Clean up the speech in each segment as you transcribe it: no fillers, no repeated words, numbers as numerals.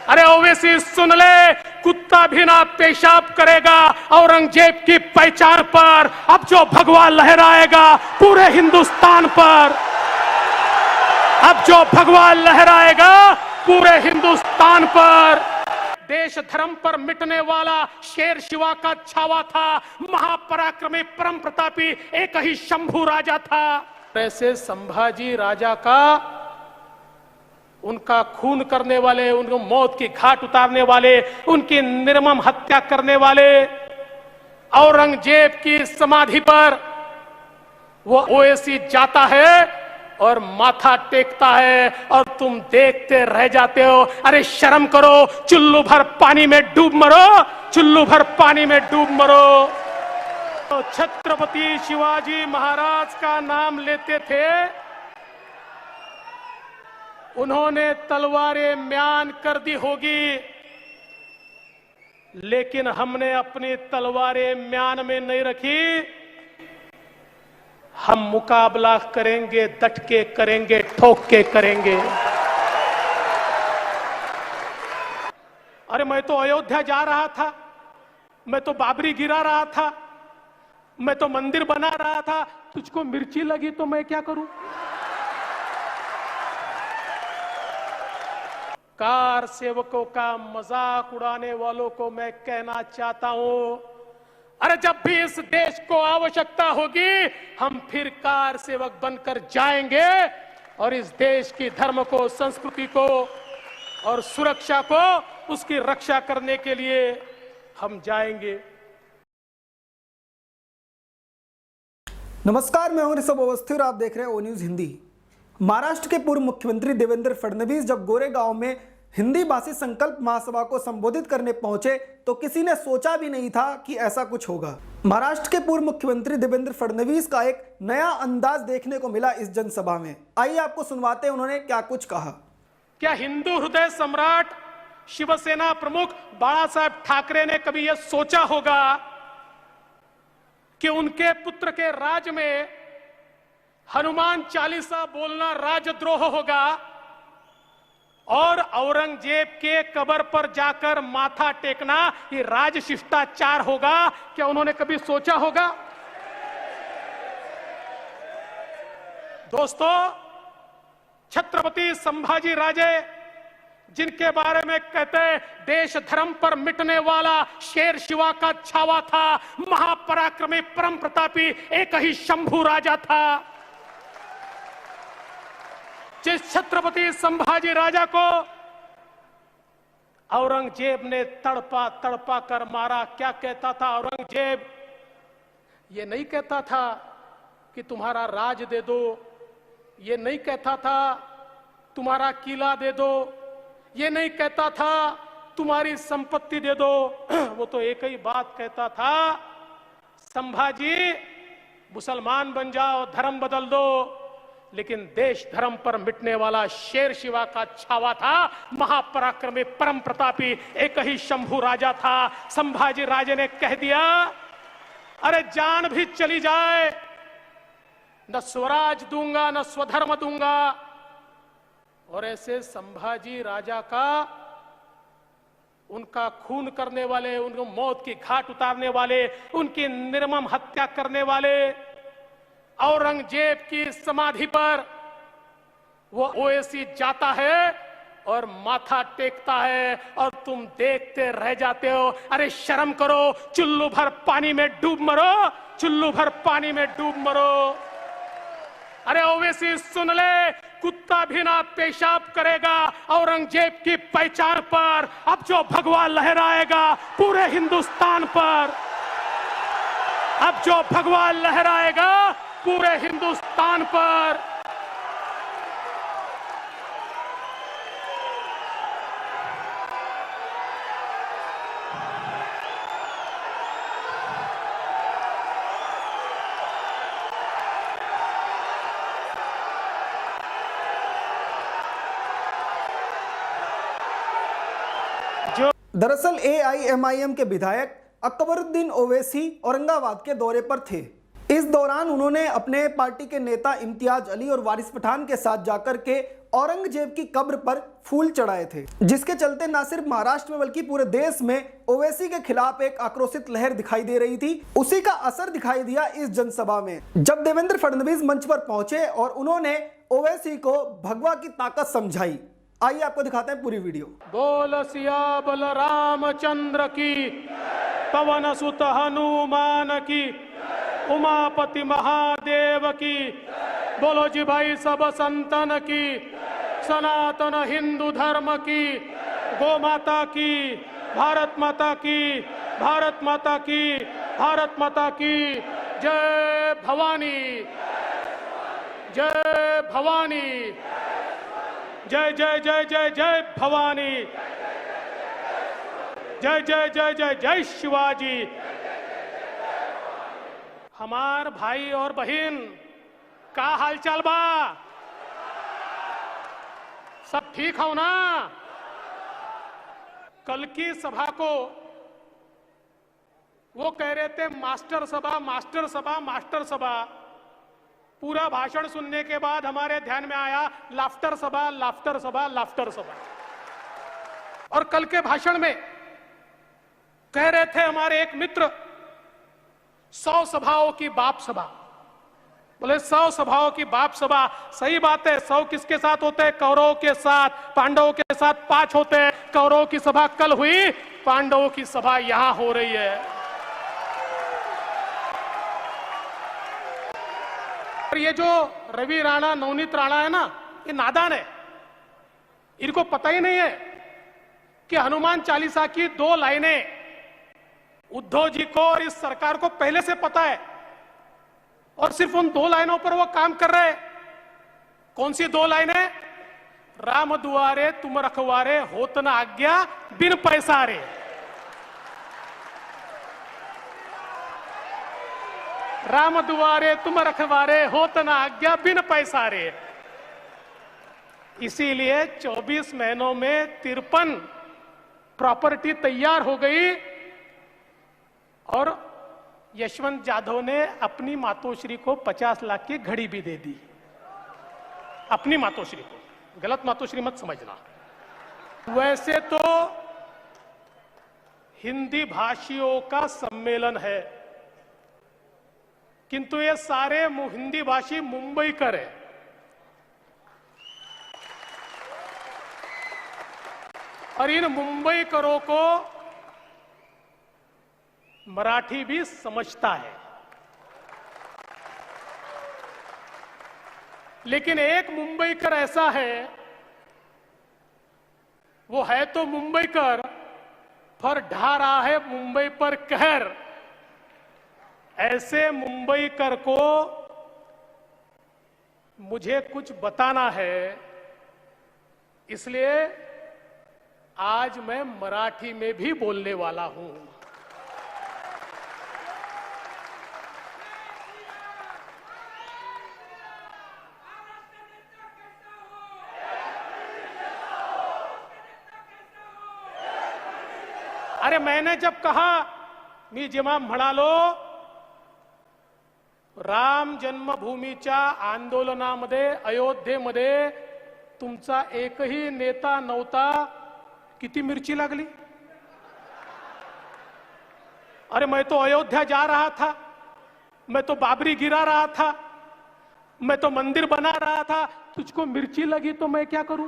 अरे ओवैसी सुन ले, कुत्ता भी ना पेशाब करेगा औरंगजेब की पहचान पर। अब जो भगवा लहराएगा पूरे हिंदुस्तान पर, अब जो भगवा लहराएगा पूरे हिंदुस्तान पर। देश धर्म पर मिटने वाला शेर शिवा का छावा था, महापराक्रमी परम प्रतापी एक ही शंभू राजा था। ऐसे संभाजी राजा का, उनका खून करने वाले, उनको मौत की घाट उतारने वाले, उनकी निर्मम हत्या करने वाले औरंगजेब की समाधि पर वो ओवैसी जाता है और माथा टेकता है और तुम देखते रह जाते हो। अरे शर्म करो, चुल्लू भर पानी में डूब मरो, चुल्लू भर पानी में डूब मरो। तो छत्रपति शिवाजी महाराज का नाम लेते थे, उन्होंने तलवारें म्यान कर दी होगी, लेकिन हमने अपनी तलवारें म्यान में नहीं रखी। हम मुकाबला करेंगे, डट के करेंगे, ठोक के करेंगे। अरे मैं तो अयोध्या जा रहा था, मैं तो बाबरी गिरा रहा था, मैं तो मंदिर बना रहा था, तुझको मिर्ची लगी तो मैं क्या करूं? कार सेवकों का मजाक उड़ाने वालों को मैं कहना चाहता हूं, अरे जब भी इस देश को आवश्यकता होगी हम फिर कार सेवक बनकर जाएंगे और इस देश की धर्म को, संस्कृति को और सुरक्षा को, उसकी रक्षा करने के लिए हम जाएंगे। नमस्कार, मैं हूं ऋषभ अवस्थी और आप देख रहे हैं ओ न्यूज हिंदी। महाराष्ट्र के पूर्व मुख्यमंत्री देवेंद्र फडणवीस जब गोरेगांव में हिंदी भाषी संकल्प महासभा को संबोधित करने पहुंचे तो किसी ने सोचा भी नहीं था कि ऐसा कुछ होगा। महाराष्ट्र के पूर्व मुख्यमंत्री देवेंद्र फडणवीस का एक नया अंदाज देखने को मिला इस जनसभा में। आइए आपको सुनवाते हैं उन्होंने क्या कुछ कहा। क्या हिंदू हृदय सम्राट शिवसेना प्रमुख बाला साहेब ठाकरे ने कभी यह सोचा होगा कि उनके पुत्र के राज में हनुमान चालीसा बोलना राजद्रोह होगा और औरंगजेब के कब्र पर जाकर माथा टेकना ये राज शिष्टाचार होगा? क्या उन्होंने कभी सोचा होगा? दोस्तों, छत्रपति संभाजी राजे, जिनके बारे में कहते हैं देश धर्म पर मिटने वाला शेर शिवा का छावा था, महापराक्रमी परम प्रतापी एक ही शंभू राजा था, जिस छत्रपति संभाजी राजा को औरंगजेब ने तड़पा तड़पा कर मारा। क्या कहता था औरंगजेब? ये नहीं कहता था कि तुम्हारा राज दे दो, ये नहीं कहता था तुम्हारा किला दे दो, ये नहीं कहता था तुम्हारी संपत्ति दे दो। वो तो एक ही बात कहता था, संभाजी मुसलमान बन जाओ, धर्म बदल दो, लेकिन देश धर्म पर मिटने वाला शेर शिवा का छावा था, महापराक्रमी परम प्रतापी एक ही शंभू राजा था। संभाजी राजे ने कह दिया, अरे जान भी चली जाए न स्वराज दूंगा न स्वधर्म दूंगा। और ऐसे संभाजी राजा का, उनका खून करने वाले, उनको मौत की घाट उतारने वाले, उनकी निर्मम हत्या करने वाले औरंगजेब की समाधि पर वो ओवैसी जाता है और माथा टेकता है और तुम देखते रह जाते हो। अरे शर्म करो, चुल्लू भर पानी में डूब मरो, चुल्लू भर पानी में डूब मरो। अरे ओवैसी सुन ले, कुत्ता भी ना पेशाब करेगा औरंगजेब की पहचान पर। अब जो भगवा लहराएगा पूरे हिंदुस्तान पर, अब जो भगवा लहराएगा पूरे हिंदुस्तान पर। दरअसल AIMIM के विधायक अकबरुद्दीन ओवैसी औरंगाबाद के दौरे पर थे। इस दौरान उन्होंने अपने पार्टी के नेता इम्तियाज अली और वारिस पठान के साथ जाकर के औरंगजेब की कब्र पर फूल चढ़ाए थे, जिसके चलते न सिर्फ महाराष्ट्र में बल्कि पूरे देश में ओवैसी के खिलाफ एक आक्रोशित लहर दिखाई दे रही थी। उसी का असर दिखाई दिया इस जनसभा में, जब देवेंद्र फडणवीस मंच पर पहुंचे और उन्होंने ओवैसी को भगवा की ताकत समझाई। आइए आपको दिखाते हैं पूरी वीडियो। बोल सिया बल रामचंद्र की, पवन सुत हनुमान की, उमापति महादेव की, बोलो जी भाई सब संतन की, सनातन हिंदू धर्म की, गौ माता की, भारत माता की, भारत माता की, भारत माता की, जय भवानी, जय भवानी, जय जय जय जय जय भवानी, जय जय जय जय जय शिवाजी। हमार भाई और बहन का हालचाल बा? सब ठीक हो ना? कल की सभा को वो कह रहे थे मास्टर सभा, मास्टर सभा, मास्टर सभा। पूरा भाषण सुनने के बाद हमारे ध्यान में आया लाफ्टर सभा, लाफ्टर सभा, लाफ्टर सभा। और कल के भाषण में कह रहे थे हमारे एक मित्र 100 सभाओं की बाप सभा। बोले 100 सभाओं की बाप सभा। सही बात है, 100 किसके साथ होते हैं? कौरवों के साथ। पांडवों के साथ 5 होते हैं। कौरवों की सभा कल हुई, पांडवों की सभा यहां हो रही है। और ये जो रवि राणा, नवनीत राणा है ना, ये नादान है। इनको पता ही नहीं है कि हनुमान चालीसा की 2 लाइनें उद्धव जी को और इस सरकार को पहले से पता है, और सिर्फ उन 2 लाइनों पर वो काम कर रहे हैं। कौन सी 2 लाइनें? राम दुआरे तुम रखवारे, होत न आज्ञा बिन पैसारे। राम दुआरे तुम रखवारे, होत न आज्ञा बिन पैसारे। इसीलिए 24 महीनों में 53 प्रॉपर्टी तैयार हो गई, और यशवंत जाधव ने अपनी मातोश्री को 50 लाख की घड़ी भी दे दी। अपनी मातोश्री को, गलत मातोश्री मत समझना। वैसे तो हिंदी भाषियों का सम्मेलन है, किंतु ये सारे हिंदी भाषी मुंबईकर है। और इन मुंबईकरों को मराठी भी समझता है। लेकिन एक मुंबईकर ऐसा है, वो है तो मुंबईकर, पर ढा रहा है मुंबई पर कहर। ऐसे मुंबईकर को मुझे कुछ बताना है, इसलिए आज मैं मराठी में भी बोलने वाला हूं। अरे मैंने जब कहा मी जेव्हा म्हणालो राम जन्मभूमीच्या आंदोलनामध्ये अयोध्येमध्ये तुमचा एकही नेता नव्हता, किती मिर्ची लागली? अरे मैं तो अयोध्या जा रहा था, मैं तो बाबरी गिरा रहा था, मैं तो मंदिर बना रहा था, तुझको मिर्ची लगी तो मैं क्या करूं?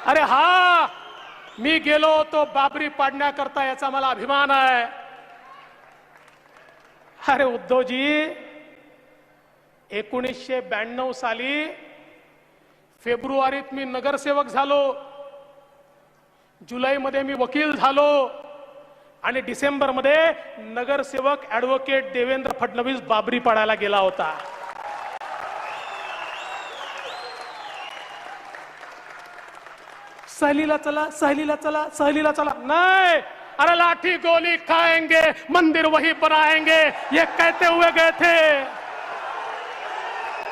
अरे हा, मी गेलो तो बाबरी पाडण्याकरता, याचा मला अभिमान आहे। अरे उद्धवजी, 1992 साली फेब्रुवारीत मी नगरसेवक झालो, जुलैमध्ये मी वकील झालो, आणि डिसेंबरमध्ये नगरसेवक ॲडव्होकेट देवेंद्र फडणवीस बाबरी पाडायला गेला होता। सहलीला चला, सहलीला चला, सहलीला चला, नहीं। अरे लाठी गोली खाएंगे, मंदिर वही बनाएंगे, ये कहते हुए गए थे।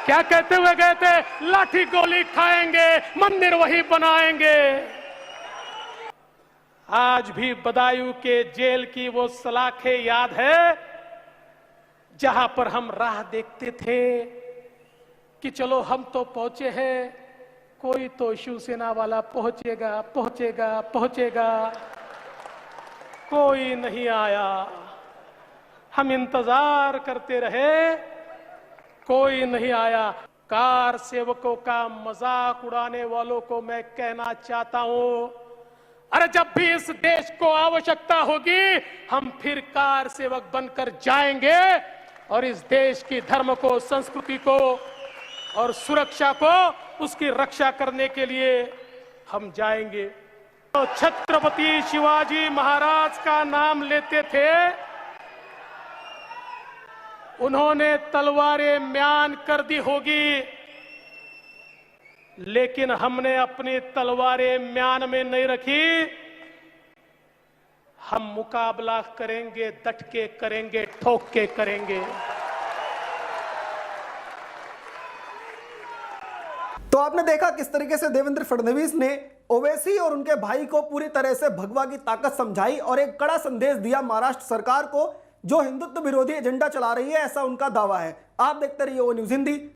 क्या कहते हुए गए थे? लाठी गोली खाएंगे, मंदिर वही बनाएंगे। आज भी बदायूं के जेल की वो सलाखें याद है जहां पर हम राह देखते थे कि चलो हम तो पहुंचे हैं, कोई तो शिवसेना वाला पहुंचेगा पहुंचेगा पहुंचेगा। कोई नहीं आया। हम इंतजार करते रहे, कोई नहीं आया। कार सेवकों का मजाक उड़ाने वालों को मैं कहना चाहता हूं, अरे जब भी इस देश को आवश्यकता होगी हम फिर कार सेवक बनकर जाएंगे और इस देश की धर्म को, संस्कृति को और सुरक्षा को, उसकी रक्षा करने के लिए हम जाएंगे। तो छत्रपति शिवाजी महाराज का नाम लेते थे, उन्होंने तलवारें म्यान कर दी होगी, लेकिन हमने अपनी तलवारें म्यान में नहीं रखी। हम मुकाबला करेंगे, डट के करेंगे, ठोक के करेंगे। तो आपने देखा किस तरीके से देवेंद्र फडणवीस ने ओवैसी और उनके भाई को पूरी तरह से भगवा की ताकत समझाई और एक कड़ा संदेश दिया महाराष्ट्र सरकार को, जो हिंदुत्व विरोधी एजेंडा चला रही है, ऐसा उनका दावा है। आप देखते रहिए वो न्यूज़ हिंदी।